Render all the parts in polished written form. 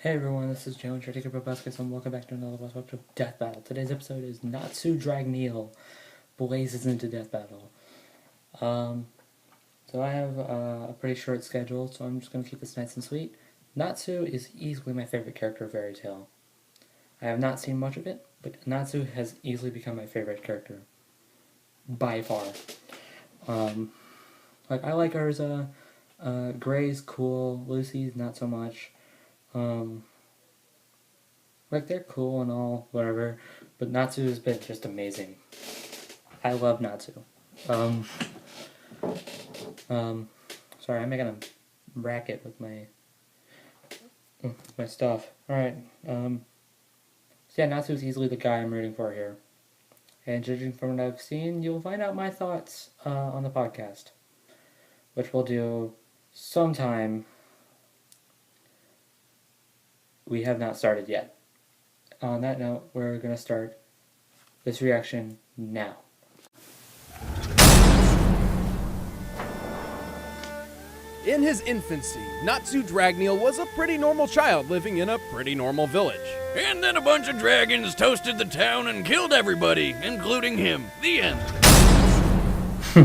Hey everyone, this is Joe and Caretaker Proboscis, and welcome back to another episode of Death Battle. Today's episode is Natsu Dragneel blazes into Death Battle. So I have a pretty short schedule, so I'm just going to keep this nice and sweet. Natsu is easily my favorite character of Fairy Tail. I have not seen much of it, but Natsu has easily become my favorite character. By far. I like Urza, Gray's cool, Lucy's not so much. They're cool and all, whatever, but Natsu has been just amazing. I love Natsu. Sorry, I'm making a racket with my stuff. Alright, so yeah, Natsu is easily the guy I'm rooting for here. And judging from what I've seen, you'll find out my thoughts, on the podcast. Which we'll do sometime. We have not started yet. On that note, we're going to start this reaction now. In his infancy, Natsu Dragneel was a pretty normal child living in a pretty normal village. And then a bunch of dragons toasted the town and killed everybody, including him. The end.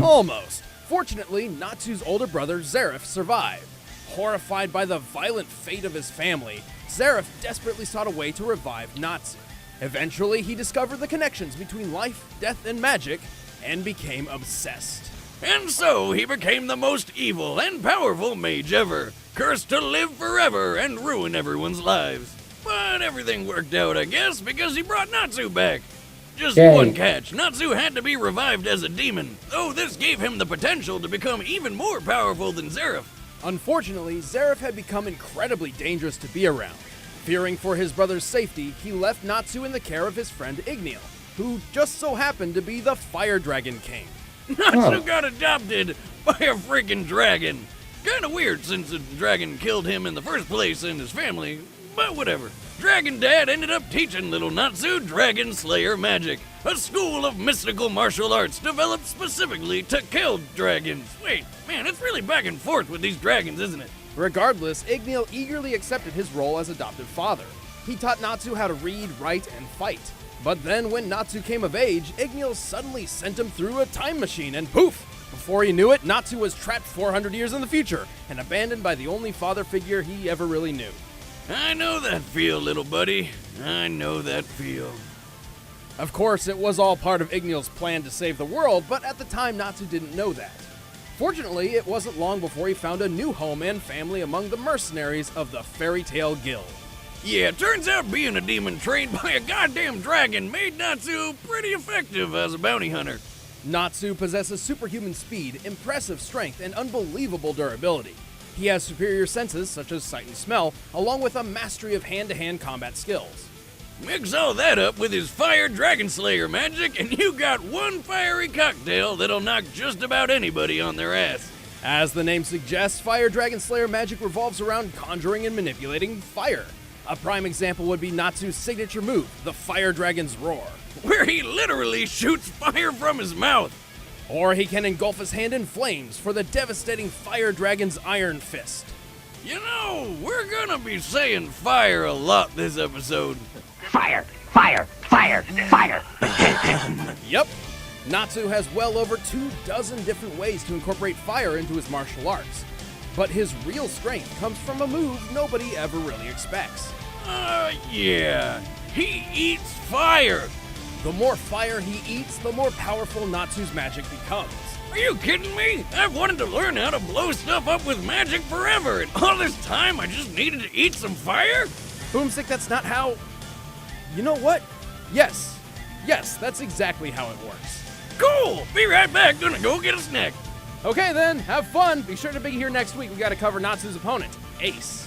Almost. Fortunately, Natsu's older brother, Zareth, survived. Horrified by the violent fate of his family, Zareth desperately sought a way to revive Natsu. Eventually, he discovered the connections between life, death, and magic, and became obsessed. And so he became the most evil and powerful mage ever, cursed to live forever and ruin everyone's lives. But everything worked out, I guess, because he brought Natsu back. Just one catch, Natsu had to be revived as a demon, though this gave him the potential to become even more powerful than Zareth. Unfortunately, Zareth had become incredibly dangerous to be around. Fearing for his brother's safety, he left Natsu in the care of his friend Igneel, who just so happened to be the Fire Dragon King. Natsu got adopted by a freaking dragon. Kinda weird since the dragon killed him in the first place and his family, but whatever. Dragon Dad ended up teaching little Natsu Dragon Slayer magic, a school of mystical martial arts developed specifically to kill dragons. Wait, man, it's really back and forth with these dragons, isn't it? Regardless, Igneel eagerly accepted his role as adoptive father. He taught Natsu how to read, write, and fight. But then when Natsu came of age, Igneel suddenly sent him through a time machine and poof! Before he knew it, Natsu was trapped 400 years in the future and abandoned by the only father figure he ever really knew. I know that feel, little buddy. I know that feel. Of course, it was all part of Igneel's plan to save the world, but at the time, Natsu didn't know that. Fortunately, it wasn't long before he found a new home and family among the mercenaries of the Fairy Tail Guild. Yeah, it turns out being a demon trained by a goddamn dragon made Natsu pretty effective as a bounty hunter. Natsu possesses superhuman speed, impressive strength, and unbelievable durability. He has superior senses, such as sight and smell, along with a mastery of hand-to-hand combat skills. Mix all that up with his Fire Dragon Slayer magic, and you got one fiery cocktail that'll knock just about anybody on their ass. As the name suggests, Fire Dragon Slayer magic revolves around conjuring and manipulating fire. A prime example would be Natsu's signature move, the Fire Dragon's Roar, where he literally shoots fire from his mouth. Or he can engulf his hand in flames for the devastating Fire Dragon's Iron Fist. You know, we're gonna be saying fire a lot this episode. Fire! Fire! Fire! Fire! Yep. Natsu has well over 24 different ways to incorporate fire into his martial arts. But his real strength comes from a move nobody ever really expects. Yeah. He eats fire. The more fire he eats, the more powerful Natsu's magic becomes. Are you kidding me? I've wanted to learn how to blow stuff up with magic forever, and all this time I just needed to eat some fire? Boomstick, that's not how... You know what? Yes. Yes, that's exactly how it works. Cool! Be right back, gonna go get a snack. Okay then, have fun. Be sure to be here next week. We gotta cover Natsu's opponent, Ace.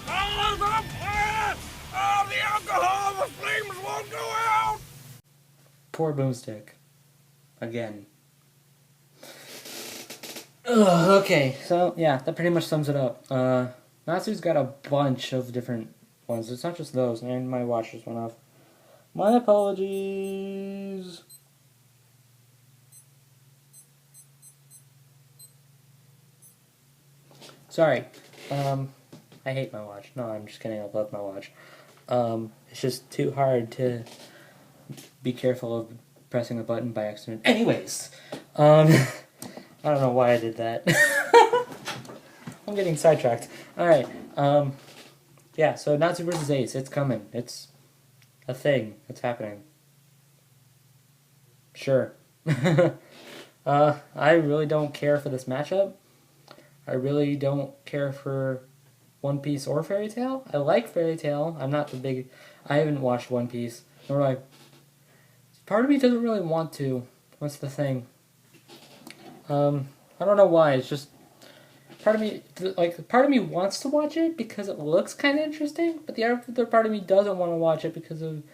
Oh, the fire! Oh, the alcohol, the flames won't go out! Poor Boomstick. Again. Ugh, okay, so yeah, that pretty much sums it up. Natsu's got a bunch of different ones. It's not just those, and my watch just went off. My apologies. Sorry. I hate my watch. No, I'm just kidding. I love my watch. It's just too hard to be careful of pressing a button by accident. Anyways, I don't know why I did that. I'm getting sidetracked. Alright, yeah, so Natsu vs. Ace, it's coming. It's a thing. It's happening. Sure. I really don't care for this matchup. I really don't care for One Piece or Fairy Tail. I like Fairy Tail. I'm not the big... I haven't watched One Piece. Nor do I... Part of me doesn't really want to. What's the thing? I don't know why. It's just... Part of me wants to watch it because it looks kind of interesting, but the other part of me doesn't want to watch it because of...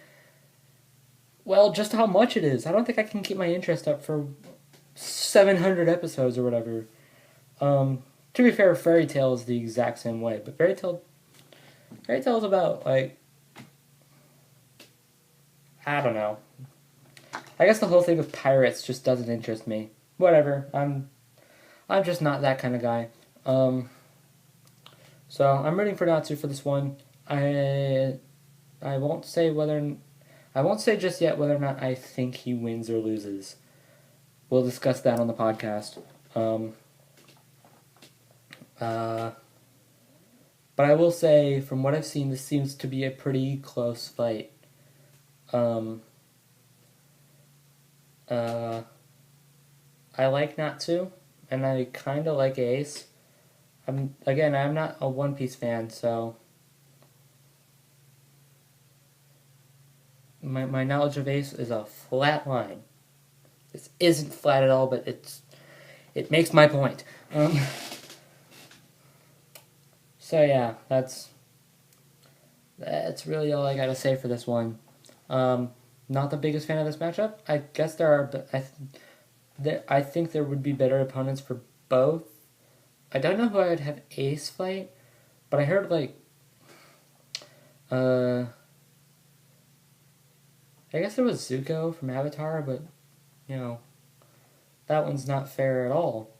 Well, just how much it is. I don't think I can keep my interest up for 700 episodes or whatever. To be fair, Fairy Tail is the exact same way, but Fairy Tail is about, like, I don't know. I guess the whole thing of pirates just doesn't interest me. Whatever. I'm just not that kind of guy. So I'm rooting for Natsu for this one. I won't say just yet whether or not I think he wins or loses. We'll discuss that on the podcast. But I will say, from what I've seen, this seems to be a pretty close fight. I like Natsu, and I kind of like Ace. I'm not a One Piece fan, so my knowledge of Ace is a flat line. This isn't flat at all, but it makes my point. So yeah, that's really all I gotta say for this one. Not the biggest fan of this matchup. I guess I think there would be better opponents for both. I don't know who I would have Ace fight, but I heard I guess there was Zuko from Avatar, but that one's not fair at all.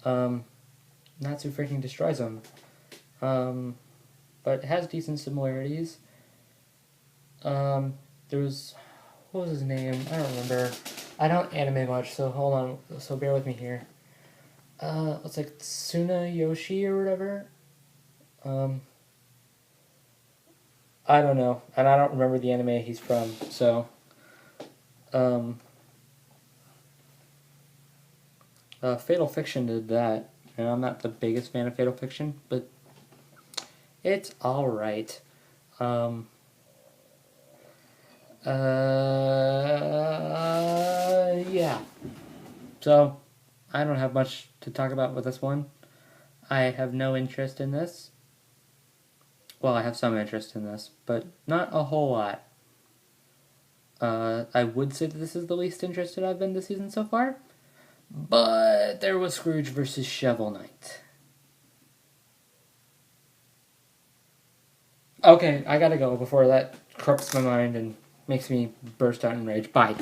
Natsu freaking destroys him. But it has decent similarities. There was... What was his name? I don't remember. I don't anime much, so hold on. So bear with me here. It's like Tsunayoshi or whatever. I don't know. And I don't remember the anime he's from, so... Fatal Fiction did that. And I'm not the biggest fan of Fatal Fiction, but it's alright. Yeah. So, I don't have much to talk about with this one. I have no interest in this. Well, I have some interest in this, but not a whole lot. I would say that this is the least interested I've been this season so far. But there was Scrooge versus Shovel Knight. Okay, I gotta go before that corrupts my mind and makes me burst out in rage. Bye.